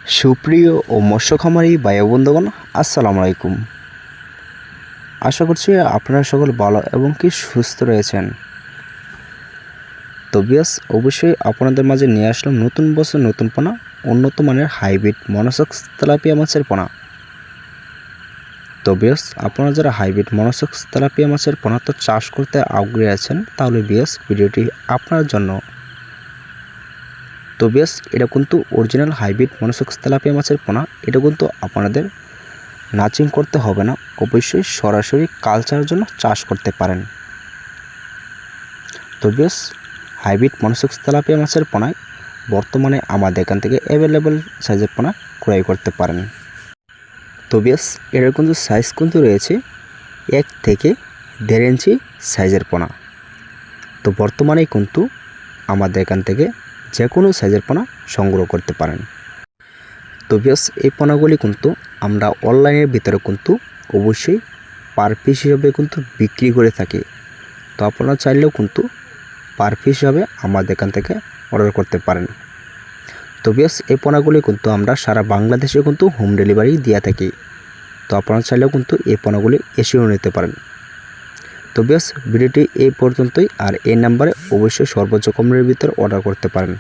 সুপ্রিয় ও মৎস্য খামারি ভাই বন্ধুগণ, আসসালামু আলাইকুম। আশা করছি আপনারা সকল ভালো এবং কি সুস্থ রয়েছেন। তো বিয়াস, অবশ্যই আপনাদের মাঝে নিয়ে আসলাম নতুন বছর নতুন পোনা, উন্নত মানের হাইব্রিড মনোসক্স তেলাপিয়া মাছের পোনা। তো বিয়াস, আপনারা যারা হাইব্রিড মনোসক্স তেলাপিয়া মাছের পোনা তো চাষ করতে আগ্রহী আছেন, তাহলে বিয়াস ভিডিওটি আপনার জন্য। তো বিয়াস, এটা কিন্তু অরিজিনাল হাইব্রিড মনোসক্স তেলাপিয়া মাছের পোনা। এটা কিন্তু আপনাদের নাচিং করতে হবে না, অবশ্যই সরাসরি কালচারের জন্য চাষ করতে পারেন। তো বিয়াস, হাইব্রিড মনোসক্স তেলাপিয়া মাছের পোনায় বর্তমানে আমাদের এখান থেকে অ্যাভেলেবেল সাইজের পোনা ক্রয় করতে পারেন। তো বিয়াস, এটার কিন্তু সাইজ কিন্তু রয়েছে 1 থেকে 1.5 ইঞ্চি সাইজের পোনা। তো বর্তমানে কিন্তু আমাদের এখান থেকে যে কোনো সাইজের পোনা সংগ্রহ করতে পারেন। তো বিয়াস, এই পোনাগুলি কিন্তু আমরা অনলাইনের ভিতরে কিন্তু অবশ্যই পার পিস হিসাবে কিন্তু বিক্রি করে থাকি। তো আপনারা চাইলেও কিন্তু পার পিস হিসাবে আমাদের এখান থেকে অর্ডার করতে পারেন। তো বিয়াস, এই পোনাগুলি কিন্তু আমরা সারা বাংলাদেশে কিন্তু হোম ডেলিভারি দিয়ে থাকি। তো আপনারা চাইলেও কিন্তু এই পোনাগুলি এসেও নিতে পারেন। তো বিয়াস, ভিডিওটি এই পর্যন্তই। আর এই নাম্বারে অবশ্যই সর্বোচ্চ কমের ভিতরে অর্ডার করতে পারেন।